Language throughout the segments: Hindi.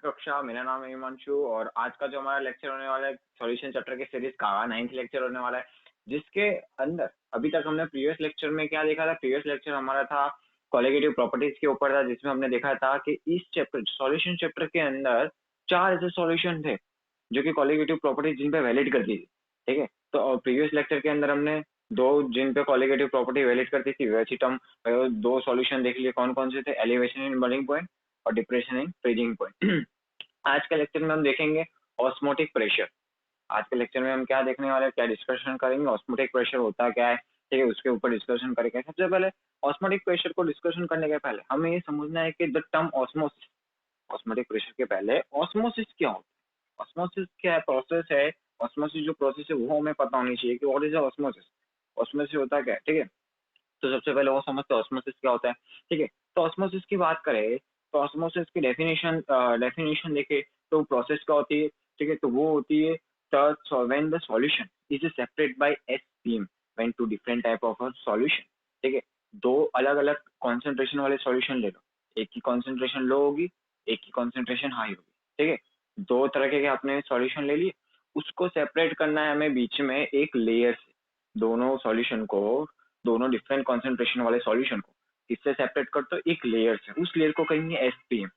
कक्षा। मेरा नाम है हिमांशु और आज का जो हमारा लेक्चर होने वाला है सॉल्यूशन चैप्टर के सीरीज का 9th लेक्चर होने वाला है, जिसके अंदर अभी तक हमने प्रीवियस लेक्चर में क्या देखा था। प्रीवियस लेक्चर हमारा था कॉलिगेटिव प्रॉपर्टीज के ऊपर था, जिसमें हमने देखा था कि इस चैप्टर सॉल्यूशन चैप्टर के अंदर 4 ऐसे सॉल्यूशन थे जो कि कॉलिगेटिव प्रॉपर्टीज जिन पे वैलिड करती थी। ठीक है, तो प्रीवियस लेक्चर के अंदर हमने दो जिन पे कॉलिगेटिव प्रॉपर्टी वैलिड करती थी वैसी टर्म दो सॉल्यूशन देख लिए। कौन कौन से थे? एलिवेशन इन बॉइलिंग पॉइंट और डिप्रेशन इन फ्रीजिंग पॉइंट। आज के लेक्चर में हम देखेंगे ऑस्मोटिक प्रेशर। आज के लेक्चर में हम क्या देखने वाले हैं, क्या डिस्कशन करेंगे, ऑस्मोटिक प्रेशर होता क्या है, ठीक है, उसके ऊपर डिस्कशन करेंगे। सबसे पहले ऑस्मोटिक प्रेशर को डिस्कशन करने के पहले हमें ये समझना है कि the term osmosis, osmotic pressure के पहले ऑस्मोसिस क्या होता है, ऑस्मोसिस क्या प्रोसेस है, ऑस्मोसिस जो प्रोसेस है वो हमें पता होनी चाहिए कि व्हाट इज ऑस्मोसिस, ऑस्मोसिस होता क्या है। ठीक है, तो सबसे पहले वो समझते हैं ऑस्मोसिस क्या होता है। ठीक है, तो ऑस्मोसिस की बात करें तो ऑस्मोसिस की डेफिनेशन देखे तो प्रोसेस क्या होती है। ठीक है, तो वो होती है when the solution is separate by S beam when two different type of a solution. ठीक है, दो अलग अलग कॉन्सेंट्रेशन वाले सॉल्यूशन ले लो, एक की कॉन्सेंट्रेशन लो होगी, एक की कॉन्सेंट्रेशन हाई होगी। ठीक है, दो तरह के आपने सॉल्यूशन ले लिए, उसको सेपरेट करना है हमें बीच में एक लेयर से। दोनों सॉल्यूशन को, दोनों डिफरेंट कॉन्सेंट्रेशन वाले सॉल्यूशन को किससे सेपरेट कर, तो एक लेयर से। उस लेयर को कहेंगे एसपीएम।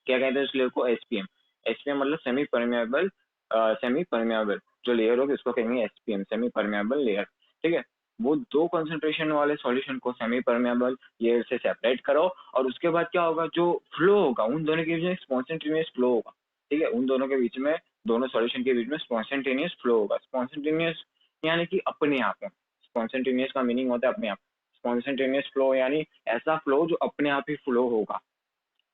क्या कहते हैं उस लेयर को? एसपीएम। एसपीएम मतलब सेमी परमेबल, सेमी परमेबल जो लेयर होगी उसको कहेंगे एसपीएम, सेमी परमेबल लेयर। ठीक है, वो दो कॉन्सेंट्रेशन वाले सॉल्यूशन को सेमी परमेबल लेयर से सेपरेट करो और उसके बाद क्या होगा, जो फ्लो होगा उन दोनों के बीच में स्पॉन्टेनियस फ्लो होगा। ठीक है, उन दोनों के बीच में, दोनों सॉल्यूशन के बीच में स्पॉन्टेनियस फ्लो होगा। स्पॉन्टेनियस यानी कि अपने आप। स्पॉन्टेनियस का मीनिंग होता है अपने आप। स्पॉन्टेनियस फ्लो यानी ऐसा फ्लो जो अपने आप ही फ्लो होगा।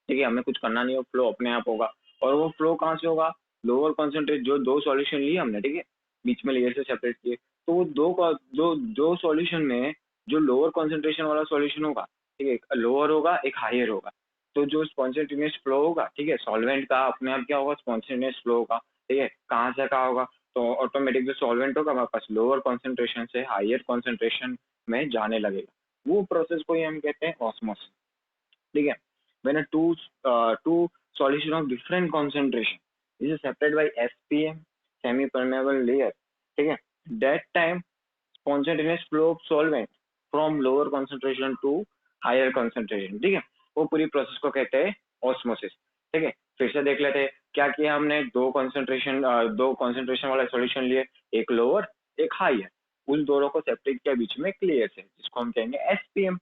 ठीक है, हमें कुछ करना नहीं हो, फ्लो अपने आप होगा। और वो फ्लो कहाँ से होगा? लोअर कॉन्सेंट्रेट जो दो सॉल्यूशन लिए हमने, ठीक है, बीच में लेयर से सेपरेट किए, तो वो दो सॉल्यूशन में जो लोअर कॉन्सेंट्रेशन वाला सॉल्यूशन होगा, ठीक है, एक लोअर होगा एक हायर होगा, तो जो स्पॉन्टेनियस फ्लो होगा, ठीक है, सॉल्वेंट का अपने आप क्या होगा? स्पॉन्टेनियस फ्लो होगा। ठीक है, कहाँ से कहाँ होगा? तो ऑटोमेटिक जो सॉल्वेंट होगा हमारे पास लोअर कॉन्सेंट्रेशन से हायर कॉन्सेंट्रेशन में जाने लगेगा। वो प्रोसेस को ही हम कहते हैं ऑस्मोसिस। ठीक है, when a two solution of different concentration is separated by SPM, semi permeable layer, ठीक है, that time spontaneous flow of solvent from lower concentration to higher concentration। ठीक है, वो पूरी प्रोसेस को कहते हैं ऑस्मोसिस। ठीक है, फिर से देख लेते हैं क्या किया हमने। दो कॉन्सेंट्रेशन वाला सॉल्यूशन लिए, एक लोअर एक हायर, उन दोनों को सेपरेट किया बीच में एक लेयर से, जिसको हम कहेंगे एसपीएम,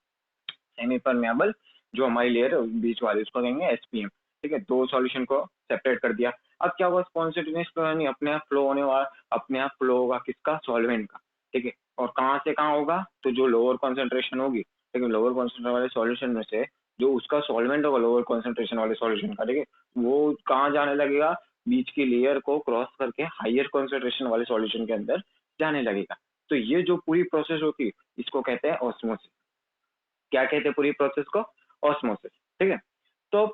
सेमी परमेबल जो हमारी लेयर बीच वाली उसको कहेंगे एसपीएम। ठीक है, दो सॉल्यूशन को सेपरेट कर दिया। अब क्या होगा? स्पॉन्टेनियस फ्लो यानी अपने आप फ्लो होने वाला, अपने आप फ्लो होगा किसका? सॉल्वेंट का। ठीक है, और कहाँ से कहाँ होगा? तो जो लोअर कॉन्सेंट्रेशन होगी, ठीक है, लोअर कॉन्सेंट्रेशन वाले सॉल्यूशन में से जो उसका सॉल्वेंट होगा लोअर कॉन्सेंट्रेशन वाले सॉल्यूशन का, ठीक है, वो कहाँ जाने लगेगा? बीच की लेयर को क्रॉस करके हायर कॉन्सेंट्रेशन वाले सॉल्यूशन के अंदर जाने लगेगा। तो ये जो पूरी प्रोसेस होती है इसको कहते हैं ऑस्मोसिस। क्या कहते हैं पूरी प्रोसेस को? ऑस्मोसिस। ठीक है, तो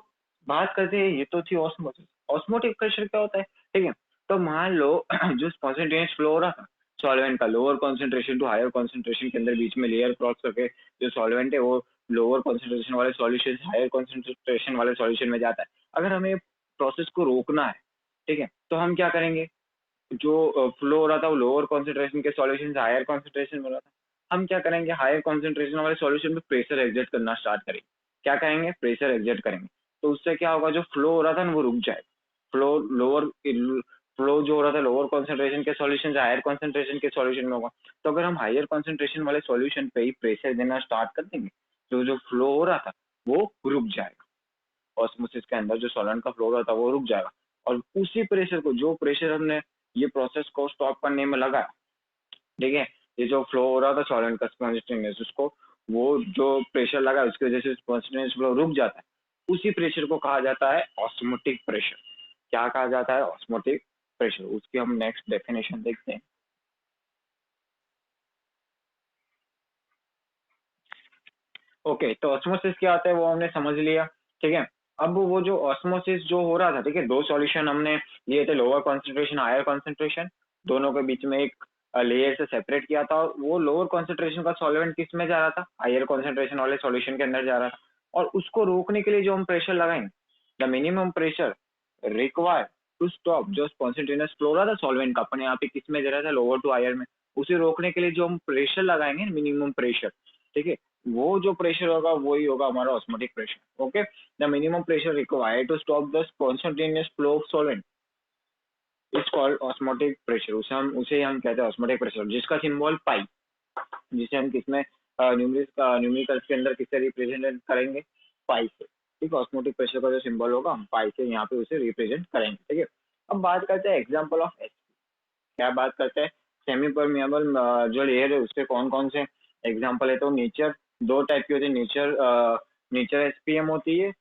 बात करते हैं, ये तो थी ऑस्मोसिस। ऑस्मोटिक प्रेशर क्या होता है? ठीक है, तो मान लो जो स्पॉन्टेनियस फ्लो हो रहा था सॉल्वेंट का lower concentration to higher concentration के अंदर बीच में लेयर क्रॉस करके जो सॉल्वेंट है वो लोअर कॉन्सेंट्रेशन वाले सॉल्यूशन हायर कॉन्सेंट्रेशन वाले सॉल्यूशन में जाता है। अगर हमें प्रोसेस को रोकना है, ठीक है, तो हम क्या करेंगे? जो फ्लो हो रहा था वो लोअर कॉन्सेंट्रेशन के सॉल्यूशन से हायर कॉन्सेंट्रेशन में हो रहा था, हम क्या करेंगे? हायर कॉन्सेंट्रेशन वाले सॉल्यूशन पे प्रेशर एग्जर्ट करना स्टार्ट करेंगे। क्या करेंगे? प्रेशर एग्जर्ट करेंगे। तो उससे क्या होगा? जो फ्लो हो रहा था ना वो रुक जाएगा। फ्लो लोअर फ्लो जो हो रहा था लोअर कॉन्सेंट्रेशन के सॉल्यूशन से हायर कॉन्सेंट्रेशन के सॉल्यूशन में होगा। तो अगर हम हायर कॉन्सेंट्रेशन वाले सॉल्यूशन पे ही प्रेशर देना स्टार्ट कर देंगे तो जो फ्लो हो रहा था वो रुक जाएगा। ऑस्मोसिस के अंदर जो सॉल्वेंट का फ्लो हो रहा था वो रुक जाएगा। और उसी प्रेशर को, जो प्रेशर हमने ये प्रोसेस को स्टॉप करने में लगा, ठीक है, ये जो फ्लो हो रहा था सॉल्वेंट का स्पॉन्टेनियस, उसको वो जो प्रेशर लगा उसकी वजह से स्पॉन्टेनियस फ्लो रुक जाता है। उसी प्रेशर को कहा जाता है ऑस्मोटिक प्रेशर। क्या कहा जाता है? Osmotic pressure. उसकी हम नेक्स्ट डेफिनेशन देखते हैं। ओके, तो ऑस्मोसिस क्या आता है वो हमने समझ लिया। ठीक है, अब वो जो ऑस्मोसिस जो हो रहा था, ठीक है, दो सॉल्यूशन हमने लिए थे, लोअर कॉन्सेंट्रेशन हायर कॉन्सेंट्रेशन, दोनों के बीच में एक लेयर से सेपरेट किया था। और वो लोअर कॉन्सेंट्रेशन का सॉल्वेंट किस में जा रहा था? हायर कॉन्सेंट्रेशन वाले सॉल्यूशन के अंदर जा रहा था। और उसको रोकने के लिए जो हम प्रेशर लगाएंगे, the minimum pressure require to stop जो स्पॉन्टेनियस फ्लो रहा था सॉल्वेंट का, अपन यहाँ पे किस में दे रहा था, लोअर टू हायर में, उसे रोकने के लिए जो हम प्रेशर लगाएंगे मिनिमम प्रेशर, ठीक है, वो जो प्रेशर होगा वही होगा हमारा osmotic pressure. Okay, the minimum pressure required to stop the spontaneous flow of solvent is called osmotic pressure. उसे हम कहते हैं ऑस्मोटिक प्रेशर, जिसका सिंबल पाई, जिसे हम किसमें न्यूमेरिकल्स के अंदर किससे रिप्रेजेंट करेंगे, पाई से। ठीक है, ऑस्मोटिक प्रेशर का जो सिंबल होगा हम पाई से यहाँ पे उसे रिप्रेजेंट करेंगे। ठीक है, अब बात करते हैं एग्जांपल ऑफ एस, क्या बात करते हैं, सेमी परमिएबल जो लेयर है उसके कौन कौन से एग्जांपल है, तो नेचर दो टाइप की होती है, नेचर एसपीएम होती है,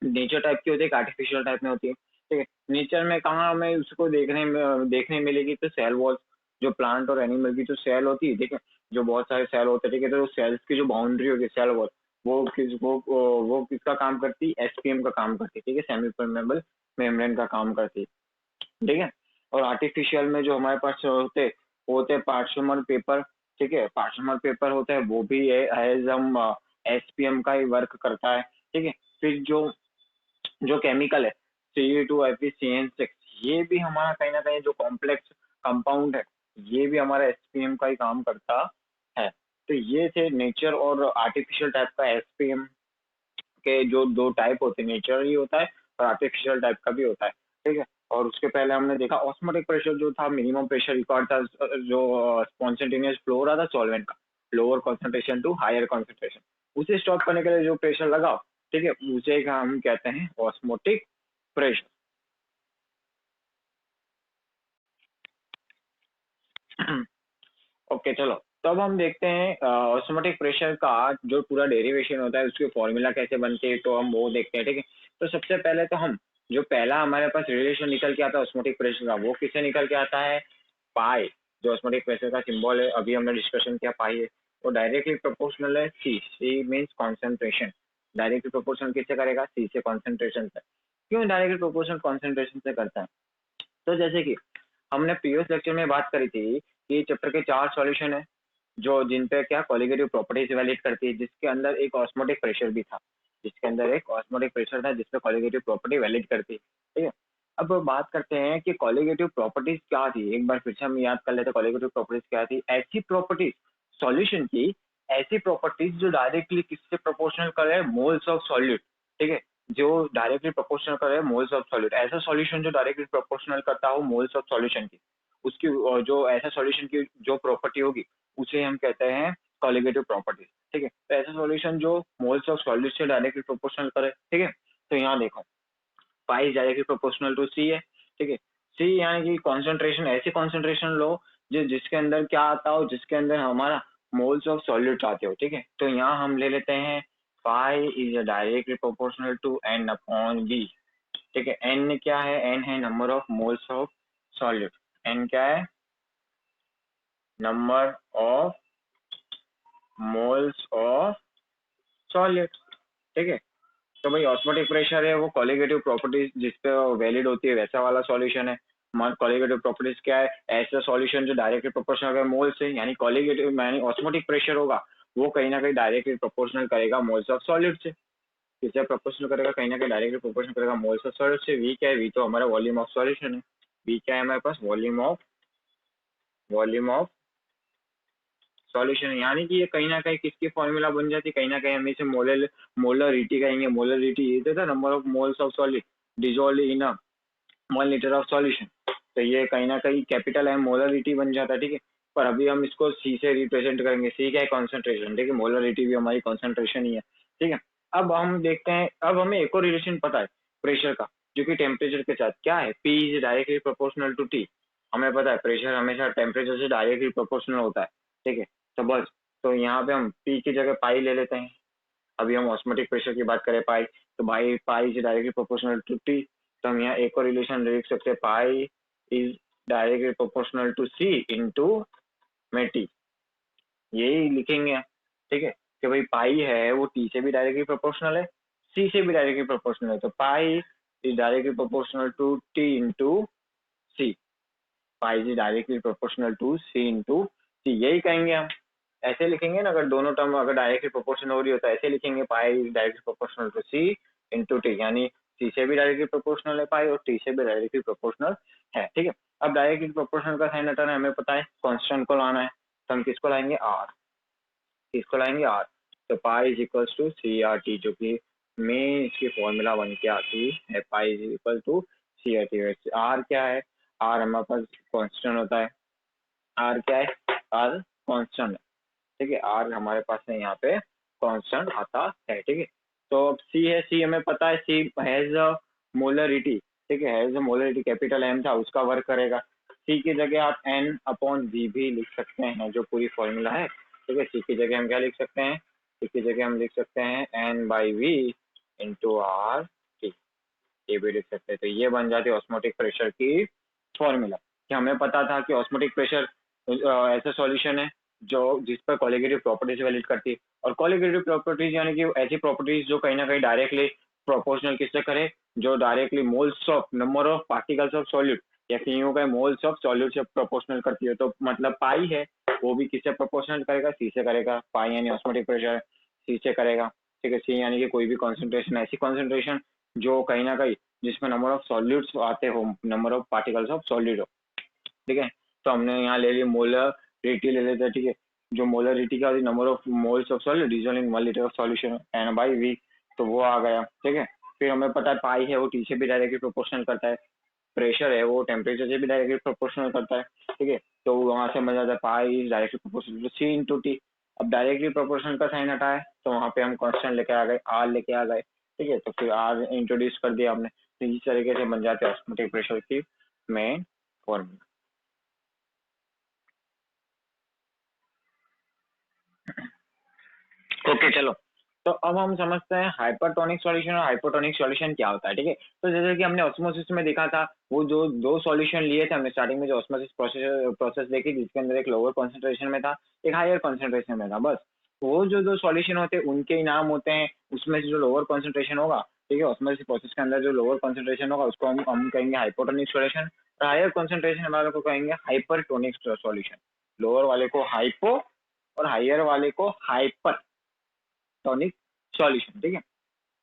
नेचर टाइप की होती है, आर्टिफिशियल टाइप में होती है। ठीक है, नेचर में कहाँ हमें उसको देखने मिलेगी, तो सेल वॉल, जो प्लांट और एनिमल की जो सेल होती है, ठीक है, जो बहुत सारे सेल होते हैं, ठीक है, तो सेल्स की जो बाउंड्री होती है सेल वॉल, वो किसका काम करती है, एसपीएम का काम करती है। ठीक है, सेमी परमेबल मेम्ब्रेन का काम करती है। ठीक है, और आर्टिफिशियल में जो हमारे पास होते पार्चमेंट पेपर, ठीक है, पार्चमेंट पेपर होता है वो भी एज हम एसपीएम का ही वर्क करता है। ठीक है, फिर जो जो केमिकल है Ca2FeCN6, ये भी हमारा कहीं ना कहीं जो कॉम्प्लेक्स कंपाउंड है, ये भी हमारा एसपीएम का ही काम करता है। तो ये थे नेचर और आर्टिफिशियल टाइप का एसपीएम के जो दो टाइप होते हैं, नेचुरली होता है और आर्टिफिशियल टाइप का भी होता है। ठीक है, और उसके पहले हमने देखा ऑस्मोटिक प्रेशर जो था, मिनिमम प्रेशर रिकॉर्ड था जो स्पॉन्टेनियस फ्लो हो रहा था सॉल्वेंट का, lower concentration to higher concentration, उसे स्टॉप करने के लिए जो प्रेशर लगाओ, ठीक है, उसे हम कहते हैं ऑस्मोटिक प्रेशर। ओके चलो, तब हम देखते हैं ऑस्मोटिक प्रेशर का जो पूरा डेरिवेशन होता है, उसके फॉर्मूला कैसे बनते हैं, तो हम वो देखते हैं। ठीक है, तो सबसे पहले तो हम जो पहला हमारे पास रिलेशन निकल के आता है ऑस्मोटिक प्रेशर का, वो किससे निकल के आता है, पाई, जो ऑस्मोटिक प्रेशर का सिंबल है, अभी हमने डिस्कशन किया पाई है, वो डायरेक्टली प्रोपोर्शनल है C means concentration, directly proportional किससे करेगा, सी से, कॉन्सेंट्रेशन से। क्यों डायरेक्टली प्रोपोर्शनल कॉन्सेंट्रेशन से करता है, तो जैसे कि हमने प्रीवियस लेक्चर में बात करी थी कि चैप्टर के 4 सॉल्यूशन है जो जिन पे क्या कॉलिगेटिव प्रॉपर्टीज वैलिड करती है, जिसके अंदर एक ऑस्मोटिक प्रेशर भी था, जिसके अंदर एक ऑस्मोटिक प्रेशर था जिसपे कॉलिगेटिव प्रॉपर्टी वैलिड करती है। ठीक है, अब बात करते हैं कि कॉलिगेटिव प्रॉपर्टीज क्या थी, एक बार फिर से हम याद कर लेते हैं कॉलिगेटिव प्रॉपर्टीज क्या थी, ऐसी प्रॉपर्टीज सॉल्यूशन की, ऐसी प्रॉपर्टीज जो डायरेक्टली किससे प्रोपोर्शनल करे, मोल्स ऑफ सॉल्यूट। ठीक है, जो डायरेक्टली प्रोपोर्शनल करे मोल्स ऑफ सॉल्यूट, ऐसा सॉल्यूशन जो डायरेक्टली प्रोपोर्शनल करता हो मोल्स ऑफ सॉल्यूशन की, उसकी जो ऐसा सॉल्यूशन की जो प्रॉपर्टी होगी उसे हम कहते हैं कॉलिगेटिव प्रॉपर्टीज। ठीक है, तो ऐसा सॉल्यूशन जो मोल्स ऑफ सॉल्यूट से डायरेक्टली प्रोपोर्शनल करे। ठीक है, तो यहाँ देखो pi is directly proportional to C है। ठीक है, सी यानी कि कॉन्सेंट्रेशन, ऐसी कॉन्सेंट्रेशन लो जिसके अंदर क्या आता हो, जिसके अंदर हमारा मोल्स ऑफ सॉल्यूट आते हो। ठीक है, तो यहाँ हम ले लेते हैं pi is directly proportional to N upon B. ठीक है, एन क्या है, एन है number of moles of solute, N क्या है, number of moles of solute. ठीक है, तो भाई ऑस्मोटिक प्रेशर है वो कॉलिगेटिव प्रॉपर्टीज जिसपे वैलिड होती है वैसा वाला सॉल्यूशन है। कॉलिगेटिव प्रॉपर्टीज क्या है, ऐसा सॉल्यूशन जो डायरेक्टली प्रोपोर्शनल है मोल से, यानी कॉलिगेटिव यानी ऑस्मोटिक प्रेशर होगा वो कहीं ना कहीं डायरेक्टली प्रोपोर्शनल करेगा मोल्स ऑफ सॉल्यूट से, किससे प्रोपोर्शनल करेगा, कहीं ना कहीं डायरेक्टली प्रोपोर्शनल करेगा मोल्स ऑफ सॉल्यूट से। वी क्या है, वी तो हमारा वॉल्यूम ऑफ सॉल्यूशन है, वी क्या है हमारे पास, वॉल्यूम ऑफ सॉल्यूशन है, यानी कि ये कहीं ना कहीं किसकी फॉर्मूला बन जाती है, कहीं ना कहीं हम इसे मोलरिटी कहेंगे, मोलरिटी ये था number of moles of solid dissolve in a 1 litre of solution, तो ये कहीं ना कहीं कैपिटल है मोलरिटी बन जाता है। ठीक है, पर अभी हम इसको सी से रिप्रेजेंट करेंगे, सी क्या है, कॉन्सेंट्रेशन। ठीक है, मोलरिटी भी हमारी कॉन्सेंट्रेशन ही है। ठीक है, अब हम देखते हैं, अब हमें एक और रिलेशन पता है प्रेशर का, जो कि टेम्परेचर के साथ क्या है, P is directly proportional to T. हमें पता है प्रेशर हमेशा टेम्परेचर से डायरेक्टली प्रोपोर्शनल होता है। ठीक है, तो बस, तो यहाँ पे हम पी की जगह पाई ले लेते हैं, अभी हम ऑस्मोटिक प्रेशर की बात करें पाई, तो भाई pi is directly proportional to T, तो हम यहाँ एक और रिलेशन लिख सकते हैं, pi is directly proportional to C into में टी, यही लिखेंगे। ठीक है, कि भाई पाई है वो टी से भी डायरेक्टली प्रोपोर्शनल है, सी से भी डायरेक्टली प्रोपोर्शनल है, तो pi is directly proportional to T into C, pi is directly proportional to C into C, यही कहेंगे हम, ऐसे लिखेंगे ना, अगर दोनों टर्म अगर डायरेक्टली प्रोपोर्शनल हो रही हो तो ऐसे लिखेंगे, pi is directly proportional to C into T, यानी सी से भी डायरेक्टली प्रोपोर्शनल है पाई और टी से भी डायरेक्टली प्रोपोर्शनल है। ठीक है, अब डायरेक्टली प्रोपोर्शनल का साइन हटाना हमें पता है, कांस्टेंट को लाना है, तो हम किसको लाएंगे, आर, किसको लाएंगे, आर। तो pi is equals to C R T, जो कि मेन इसकी फॉर्मूला बन के आती है, pi is equal to C R T. R क्या है, आर हमारे पास कांस्टेंट होता है, आर क्या है, आर कांस्टेंट है। ठीक है, आर हमारे पास है यहाँ पे कांस्टेंट आता है। ठीक है, तो अब सी है, सी हमें पता है, सी हैज अ मोलरिटी। ठीक है, has a molarity, capital M था उसका वर्क करेगा। सी की जगह आप एन अपॉन वी भी लिख सकते हैं, जो पूरी फॉर्मूला है। ठीक है, सी की जगह हम क्या लिख सकते हैं, सी की जगह हम लिख सकते हैं N by V into R T, ये भी लिख सकते हैं। तो ये बन जाती है ऑस्मोटिक प्रेशर की फॉर्मूला। कि हमें पता था कि ऑस्मोटिक प्रेशर ऐसा सॉल्यूशन है जो जिस पर कोलिगेटिव प्रॉपर्टीज वैलिड करती है, और कोलिगेटिव प्रॉपर्टीज यानी कि ऐसी प्रॉपर्टीज जो कहीं ना कहीं डायरेक्टली प्रोपोर्शनल किससे करे, जो directly moles of number of particles of solute या सीयू का मोल्स ऑफ सॉल्यूट से प्रोपोर्शनल करती है। तो मतलब पाई है वो भी किससे प्रोपोर्शनल करेगा, सी से करेगा। पाई यानी ऑस्मोटिक प्रेशर सी से करेगा। ठीक है, सी यानी कि कोई भी कॉन्सेंट्रेशन, ऐसी कॉन्सेंट्रेशन जो कहीं ना कहीं जिसमें नंबर ऑफ सॉल्यूट्स आते हो, number of particles of solute हो। ठीक है, तो हमने यहाँ ले ली मोलरिटी ले लेते हैं। ठीक है, जो मोलरिटी का number of moles of solute dissolving 1 litre of solution N by V, तो वो आ गया। ठीक है, फिर हमें पता है पाई है वो टी से भी डायरेक्टली प्रोपोर्शनल करता है, प्रेशर है वो टेम्परेचर से भी डायरेक्टली प्रोपोर्शनल करता है। ठीक है, तो वहां से मजा आता है pi is directly proportional to C into T. अब डायरेक्टली प्रोपोर्शनल का साइन हटा है तो वहां पे हम कांस्टेंट लेके आ गए, आर लेके आ गए। ठीक है, तो फिर आर इंट्रोड्यूस कर दिया हमने, तो इस तरीके से बन जाते हैं ऑस्मोटिक प्रेशर की मेन फॉर्मूला। ओके चलो, तो अब हम समझते हैं हाइपरटोनिक सॉल्यूशन और हाइपोटोनिक सॉल्यूशन क्या होता है। ठीक है, तो जैसे कि हमने ऑस्मोसिस में देखा था, वो जो दो सॉल्यूशन लिए थे हमने स्टार्टिंग में, जो ऑस्मोसिस प्रोसेस देखी जिसके अंदर एक लोअर कॉन्सेंट्रेशन में था, एक हायर कॉन्सेंट्रेशन में था। बस वो जो दो सॉल्यूशन होते हैं उनके ही नाम होते हैं, उसमें से जो लोअर कॉन्सेंट्रेशन होगा, ठीक है, ऑस्मोसिस प्रोसेस के अंदर जो लोअर कॉन्सेंट्रेशन होगा उसको हम कहेंगे हाइपोटोनिक सॉल्यूशन, और हायर कॉन्सेंट्रेशन वाले को कहेंगे हाइपरटोनिक सॉल्यूशन। लोअर वाले को हाइपो और हायर वाले को हाइपर टॉनिक सॉल्यूशन। ठीक है,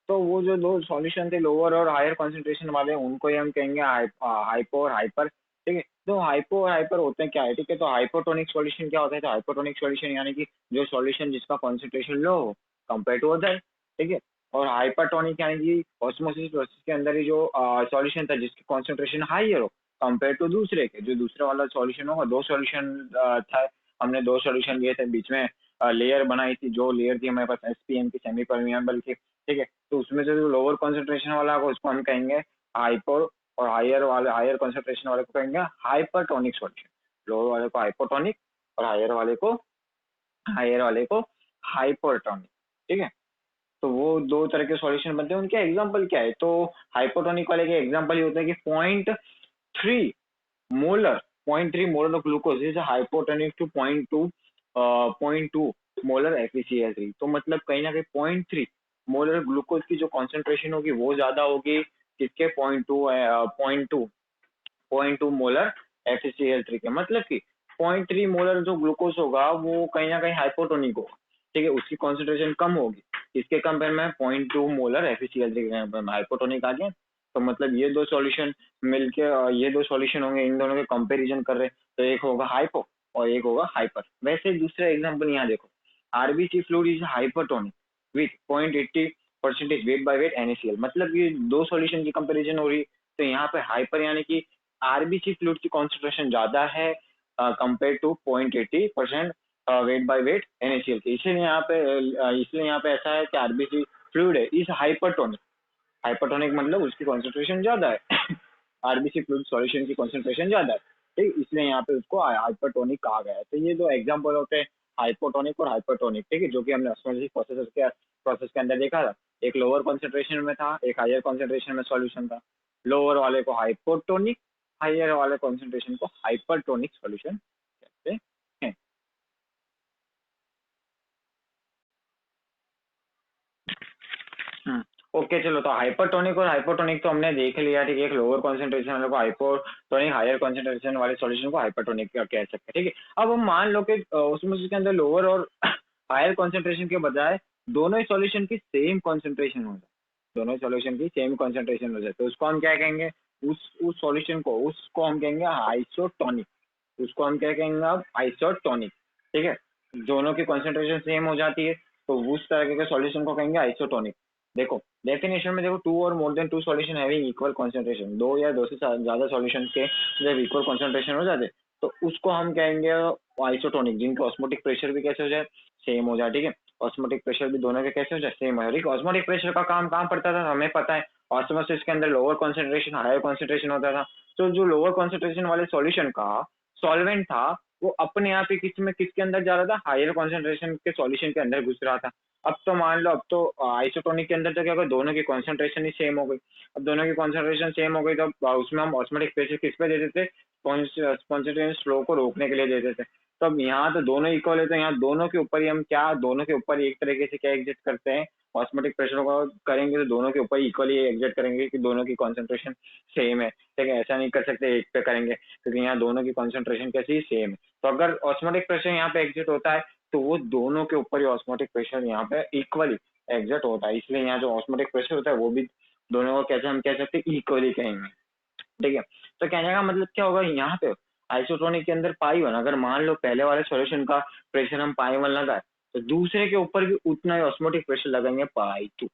तो वो जो दो सॉल्यूशन थे लोअर और हायर कंसंट्रेशन वाले, उनको ही हम कहेंगे हाइपो और हाइपर। ठीक है, तो हाइपो और हाइपर होते हैं क्या है। ठीक है, तो हाइपोटोनिक सॉल्यूशन क्या होता है, तो हाइपोटोनिक सॉल्यूशन यानी कि जो सॉल्यूशन जिसका कॉन्सेंट्रेशन लो हो कंपेयर टू अदर। ठीक है, और हाइपरटोनिक यानी कि ऑस्मोसिस प्रोसेस के अंदर ही जो सॉल्यूशन था जिसकी कॉन्सेंट्रेशन हाइयर हो कंपेयर टू दूसरे के, जो दूसरे वाला सॉल्यूशन होगा। दो सॉल्यूशन था, हमने दो सॉल्यूशन लिए थे, बीच में लेयर बनाई थी, जो लेयर थी हमारे पास एसपीएम की, सेमी परमिएबल की। ठीक है, तो उसमें से जो लोअर कॉन्सेंट्रेशन वाला होगा उसको हम कहेंगे हाइपर, और हायर कॉन्सेंट्रेशन वाले को कहेंगे हाइपरटोनिक सॉल्यूशन। लोअर वाले को हाइपोटोनिक और हायर वाले को हाइपरटोनिक। ठीक है, तो वो दो तरह के सॉल्यूशन बनते हैं। उनके एग्जाम्पल क्या है, तो हाइपोटोनिक वाले के एग्जाम्पल ये होते हैं कि 0.3 molar, 0.3 molar of glucose is hypotonic to 0.2 molar FeCl3। तो मतलब कहीं ना कहीं 0.3 मोलर ग्लूकोज की जो कॉन्सेंट्रेशन होगी वो ज्यादा होगी किसके, 0.2 मोलर FeCl3 के। मतलब कि 0.3 मोलर जो ग्लूकोज होगा वो कहीं ना कहीं हाइपोटोनिक होगा। ठीक है, उसकी कॉन्सेंट्रेशन कम होगी, इसके कंपेयर में 0.2 मोलर FeCl3 के कंपेयर में हाइपोटोनिक आ गया। तो मतलब ये दो सॉल्यूशन मिलके ये दो सॉल्यूशन होंगे, इन दोनों के कंपैरिजन कर रहे हैं, तो एक होगा हाइपो और एक होगा हाइपर। वैसे दूसरा एग्जांपल यहाँ देखो, RBC fluid is hypertonic with 0.80% weight by weight NaCl। मतलब ये दो सॉल्यूशन की कंपैरिजन हो रही, तो यहाँ पे हाइपर यानी कि आरबीसी फ्लूइड की कॉन्सेंट्रेशन ज्यादा है compare to 0.80% weight by weight NaCl के। इसलिए यहाँ पे ऐसा है कि आरबीसी फ्लूइड है इस हाइपरटोनिक। हाइपरटोनिक मतलब उसकी कॉन्सेंट्रेशन ज्यादा है आरबीसी फ्लूइड सॉल्यूशन की कॉन्सेंट्रेशन ज्यादा है, ठीक, इसलिए यहाँ पे उसको हाइपरटोनिक कहा गया है। तो ये दो एग्जांपल होते हैं हाइपोटोनिक और हाइपरटोनिक। ठीक है, जो कि हमने ऑस्मोसिस प्रोसेस के अंदर देखा था, एक लोअर कॉन्सेंट्रेशन में था, एक हायर कॉन्सेंट्रेशन में सॉल्यूशन था। लोअर वाले को हाइपोटोनिक, हायर वाले कॉन्सेंट्रेशन को हाइपरटोनिक सॉल्यूशन कहते हैं। ओके चलो, तो हाइपरटोनिक और हाइपोटोनिक तो हमने देख लिया। ठीक है, एक लोअर कॉन्सेंट्रेशन वाले को हाइपोटोनिक, हायर कॉन्सेंट्रेशन वाले सॉल्यूशन को हाइपरटोनिक कह सकते हैं। ठीक है, अब हम मान लो कि उसमें उसके अंदर लोअर और हायर कॉन्सेंट्रेशन के बजाय दोनों ही सॉल्यूशन की सेम कॉन्सेंट्रेशन हो जाए, दोनों सॉल्यूशन की सेम कॉन्सेंट्रेशन हो जाए तो उसको हम क्या कहेंगे, उस सॉल्यूशन को उसको हम कहेंगे आइसोटोनिक। उसको हम क्या कहेंगे अब, आइसोटोनिक। ठीक है, दोनों की कॉन्सेंट्रेशन सेम हो जाती है तो उस तरह के सॉल्यूशन को कहेंगे आइसोटोनिक। देखो डेफिनेशन में देखो, टू और more than two solution having equal concentration, दो या दो से ज्यादा सॉल्यूशन के जब इक्वल कॉन्सेंट्रेशन हो जाते तो उसको हम कहेंगे आइसोटोनिक, जिनके ऑस्मोटिक प्रेशर भी कैसे हो जाए, सेम हो जाए। ठीक है, ऑस्मोटिक प्रेशर भी दोनों के कैसे हो जाए, सेम हो जाए। ऑस्मोटिक प्रेशर का काम कहाँ पड़ता था हमें पता है, ऑस्मोसिस के अंदर लोअर कॉन्सेंट्रेशन हायर कॉन्सेंट्रेशन होता था। तो जो लोअर कॉन्सेंट्रेशन वाले सॉल्यूशन का सॉल्वेंट था वो अपने आप ही किसके अंदर जा रहा था, हायर कॉन्सेंट्रेशन के सॉल्यूशन के अंदर घुस रहा था। अब तो मान लो, अब तो आइसोटोनिक के अंदर तो क्या होगा, दोनों की कॉन्सेंट्रेशन ही सेम हो गई। अब दोनों की कॉन्सेंट्रेशन सेम हो गई तो उसमें हम ऑस्मोटिक प्रेशर किस पे देते थे, कॉन्सेंट्रेशन फ्लो को रोकने के लिए देते थे। तो अब यहाँ तो दोनों इक्वल है तो यहाँ दोनों के ऊपर ही हम क्या, दोनों के ऊपर एक तरीके से क्या एग्जिट करते हैं, ऑस्मोटिक प्रेशर को करेंगे तो दोनों के ऊपर इक्वली एग्जिट करेंगे कि दोनों की कॉन्सेंट्रेशन सेम है। ठीक है, ऐसा नहीं कर सकते एक पे करेंगे क्योंकि यहाँ दोनों की कॉन्सेंट्रेशन कैसी सेम है। तो अगर ऑस्मोटिक प्रेशर यहाँ पे एग्जिट होता है तो वो दोनों के ऊपर ही ऑस्मोटिक प्रेशर यहाँ पे इक्वली एग्जिट होता है, इसलिए यहाँ जो ऑस्मोटिक प्रेशर होता है वो भी दोनों को कैसे हम कह सकते हैं, इक्वली कहेंगे। ठीक है, तो कहने का मतलब क्या होगा यहाँ पे, आइसोटोनिक के अंदर पाई वन, अगर मान लो पहले वाले सॉल्यूशन का प्रेशर हम पाई वन लगाए तो दूसरे के ऊपर भी उतना ही ऑस्मोटिक प्रेशर लगाएंगे पाई 2।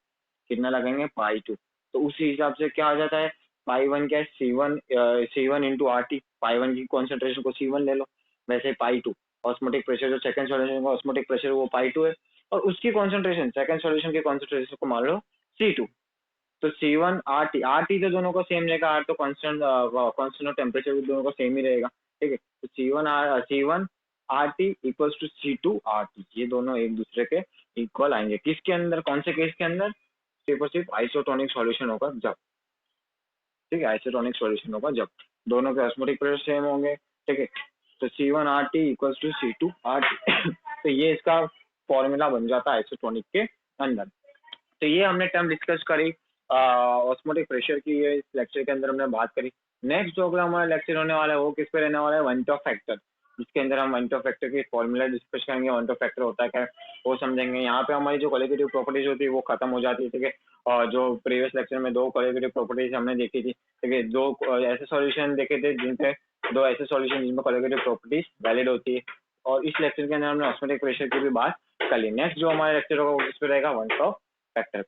कितना लगाएंगे, पाई 2। तो उसी हिसाब से क्या आ जाता है, पाई वन क्या है, C1 इंटू RT, पाई वन की कॉन्सेंट्रेशन को C1 ले लो, वैसे पाई 2 ऑस्मोटिक प्रेशर, जो सेकंड सॉल्यूशन का ऑस्मोटिक प्रेशर वो पाई 2 है, और उसकी कॉन्सेंट्रेशन सेकंड सॉल्यूशन की कॉन्सेंट्रेशन को मान लो C2। तो C1 RT तो दोनों को सेम रहेगा, आर तो कांस्टेंट और टेम्परेचर भी दोनों को सेम ही रहेगा। ठीक है, तो C1 RT equals to C2 RT, ये दोनों एक दूसरे के इक्वल आएंगे। किसके अंदर, कौन से केस के अंदर, सिर्फ और सिर्फ आइसोटोनिक सॉल्यूशन होगा जब। ठीक है, आइसोटोनिक सॉल्यूशन होगा जब दोनों के ऑस्मोटिक प्रेशर सेम होंगे। ठीक है, तो C1 RT equals to C2 RT तो ये इसका फॉर्मूला बन जाता है आइसोटोनिक के अंदर। तो ये हमने टर्म डिस्कस करी ऑस्मोटिक प्रेशर की, ये इस लेक्चर के अंदर हमने बात करी। नेक्स्ट जो अगला हमारा लेक्चर होने वाला है वो किस पे रहने वाला है, वनटॉप फैक्टर, जिसके अंदर हम वनटॉप फैक्टर की फॉर्मूला डिस्कस करेंगे, वनटॉप फैक्टर होता है क्या है वो समझेंगे। यहाँ पे हमारी जो क्वालिटेटिव प्रॉपर्टीज होती है वो खत्म हो जाती है। ठीक है, और जो प्रीवियस लेक्चर में दो क्वालिटेटिव प्रॉपर्टीज हमने देखी थी, ठीक है, दो ऐसे सॉल्यूशन देखे थे जिनपे, दो ऐसे सॉल्यूशन जिनमें क्वालिटेटिव प्रॉपर्टीज वैलिड होती है, और इस लेक्चर के अंदर हमने ऑस्मोटिक प्रेशर की भी बात कर ली। नेक्स्ट जो हमारा लेक्चर होगा वो किस पे रहेगा, वनटॉप फैक्टर।